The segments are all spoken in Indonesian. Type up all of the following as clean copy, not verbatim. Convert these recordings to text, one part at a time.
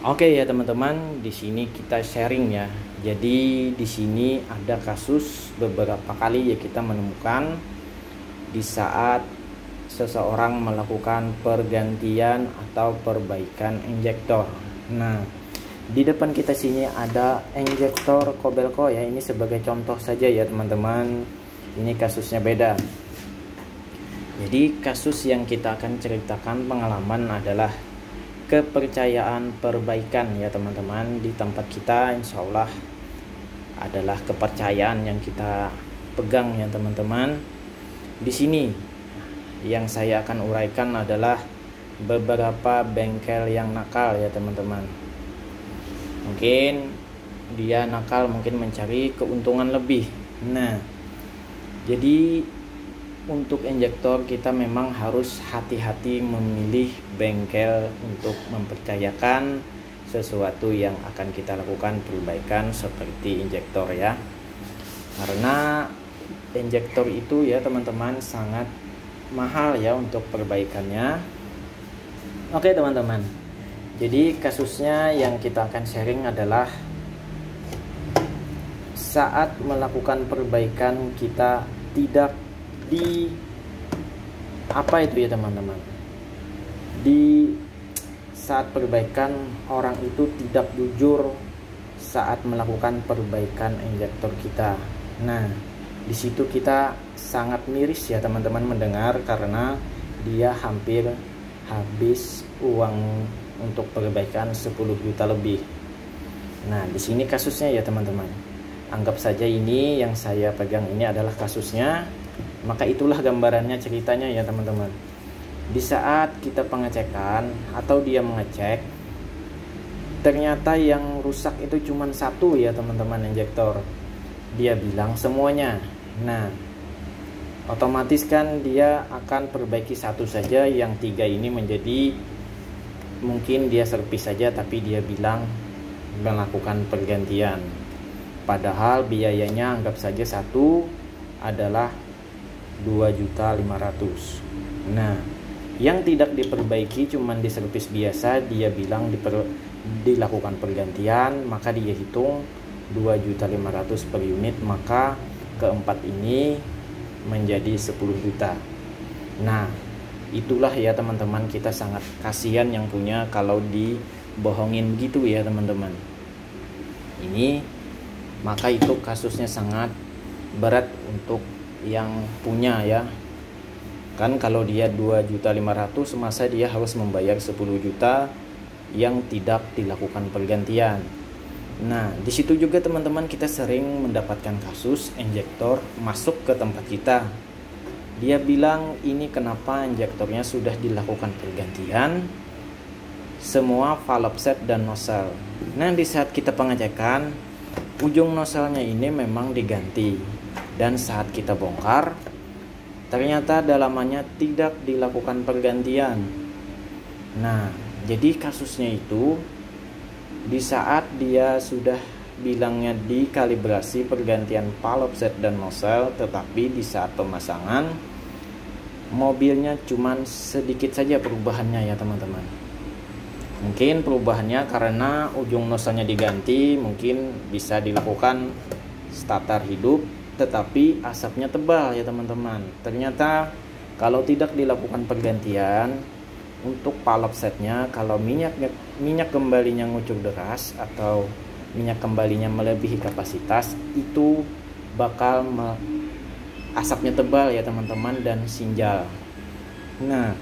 Oke ya teman-teman, di sini kita sharing ya. Jadi di sini ada kasus beberapa kali ya kita menemukan di saat seseorang melakukan pergantian atau perbaikan injektor. Nah, di depan kita sini ada injektor Kobelco ya. Ini sebagai contoh saja ya teman-teman. Ini kasusnya beda. Jadi kasus yang kita akan ceritakan pengalaman adalah kepercayaan perbaikan ya teman-teman. Di tempat kita insya Allah adalah kepercayaan yang kita pegang ya teman-teman. Di sini yang saya akan uraikan adalah beberapa bengkel yang nakal ya teman-teman. Mungkin dia nakal, mungkin mencari keuntungan lebih. Nah, jadi untuk injektor kita memang harus hati-hati memilih bengkel untuk mempercayakan sesuatu yang akan kita lakukan perbaikan seperti injektor ya. Karena injektor itu ya teman-teman sangat mahal ya untuk perbaikannya. Oke teman-teman. Jadi kasusnya yang kita akan sharing adalah saat melakukan perbaikan kita tidak di apa itu ya teman-teman, di saat perbaikan orang itu tidak jujur saat melakukan perbaikan injektor kita. Nah, di situ kita sangat miris ya teman-teman mendengar, karena dia hampir habis uang untuk perbaikan 10 juta lebih. Nah, di sini kasusnya ya teman-teman. Anggap saja ini yang saya pegang ini adalah kasusnya. Maka itulah gambarannya, ceritanya ya teman-teman. Di saat kita pengecekan atau dia mengecek, ternyata yang rusak itu cuma satu ya teman-teman, injektor. Dia bilang semuanya. Nah, otomatis kan dia akan perbaiki satu saja, yang tiga ini menjadi mungkin dia servis saja, tapi dia bilang melakukan pergantian. Padahal biayanya anggap saja satu adalah 2.500.000. Nah, yang tidak diperbaiki cuman di servis biasa, dia bilang dilakukan pergantian, maka dia hitung 2.500.000 per unit, maka keempat ini menjadi 10 juta. Nah, itulah ya teman-teman, kita sangat kasihan yang punya kalau dibohongin gitu ya teman-teman. Ini maka itu kasusnya sangat berat untuk yang punya ya. Kan kalau dia 2.500.000, masa dia harus membayar 10 juta yang tidak dilakukan pergantian. Nah, di situ juga teman-teman kita sering mendapatkan kasus injektor masuk ke tempat kita. Dia bilang ini kenapa injektornya sudah dilakukan pergantian, semua valve set dan nozzle. Nah, di saat kita pengecekan, ujung nozzle-nya ini memang diganti. Dan saat kita bongkar, ternyata dalamannya tidak dilakukan pergantian. Nah, jadi kasusnya itu di saat dia sudah bilangnya dikalibrasi pergantian valve set dan nozzle, tetapi di saat pemasangan mobilnya cuman sedikit saja perubahannya ya teman-teman. Mungkin perubahannya karena ujung nozzle-nya diganti, mungkin bisa dilakukan starter hidup, tetapi asapnya tebal ya teman-teman. Ternyata kalau tidak dilakukan pergantian untuk valve setnya, kalau minyak kembalinya ngucur deras atau minyak kembalinya melebihi kapasitas, itu bakal asapnya tebal ya teman-teman dan sinjal. Nah,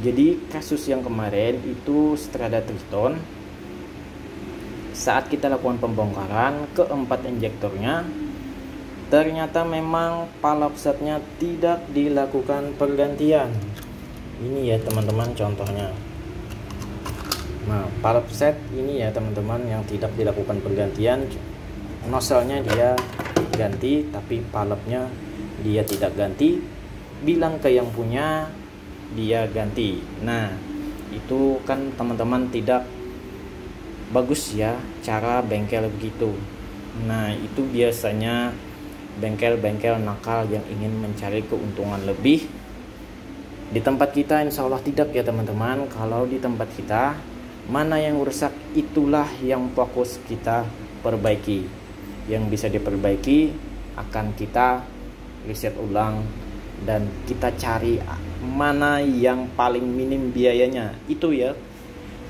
jadi kasus yang kemarin itu Strada Triton, saat kita lakukan pembongkaran keempat injektornya, ternyata memang valve setnya tidak dilakukan pergantian. Ini ya teman-teman contohnya. Nah, valve set ini ya teman-teman yang tidak dilakukan pergantian. Nozzle-nya dia ganti, tapi valve-nya dia tidak ganti. Bilang ke yang punya, dia ganti. Nah, itu kan teman-teman tidak bagus ya cara bengkel begitu. Nah, itu biasanya bengkel-bengkel nakal yang ingin mencari keuntungan lebih. Di tempat kita insya Allah tidak ya teman-teman. Kalau di tempat kita Mana yang rusak, itulah yang fokus kita perbaiki. Yang bisa diperbaiki akan kita riset ulang dan kita cari mana yang paling minim biayanya. Itu ya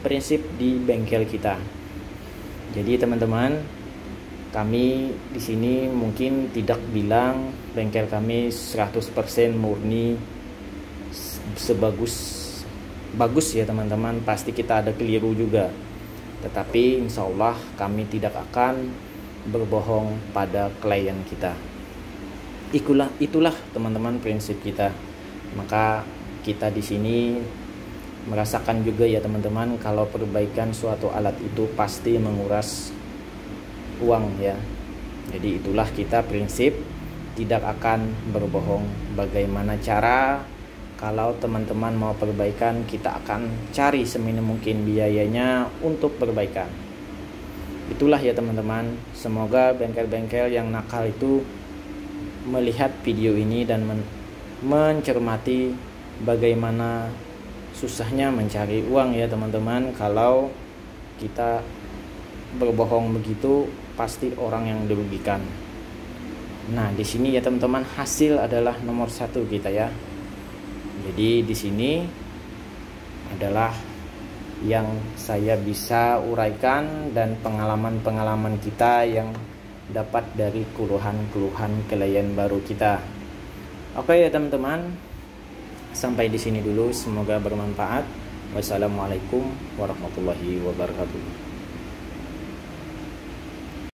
prinsip di bengkel kita. Jadi teman-teman, kami di sini mungkin tidak bilang bengkel kami 100% murni bagus ya teman-teman, pasti kita ada keliru juga. Tetapi insya Allah kami tidak akan berbohong pada klien kita. Itulah teman-teman prinsip kita. Maka kita di sini merasakan juga ya teman-teman, kalau perbaikan suatu alat itu pasti menguras uang ya. Jadi itulah kita prinsip tidak akan berbohong. Bagaimana cara? Kalau teman-teman mau perbaikan, kita akan cari seminim mungkin biayanya untuk perbaikan. Itulah ya teman-teman. Semoga bengkel-bengkel yang nakal itu melihat video ini dan mencermati bagaimana susahnya mencari uang ya teman-teman. Kalau kita berbohong begitu, pasti orang yang dirugikan. Nah, di sini ya teman-teman, hasil adalah nomor satu kita ya. Jadi di sini adalah yang saya bisa uraikan dan pengalaman-pengalaman kita yang dapat dari keluhan-keluhan klien baru kita. Oke ya teman-teman, sampai di sini dulu, semoga bermanfaat. Wassalamualaikum warahmatullahi wabarakatuh.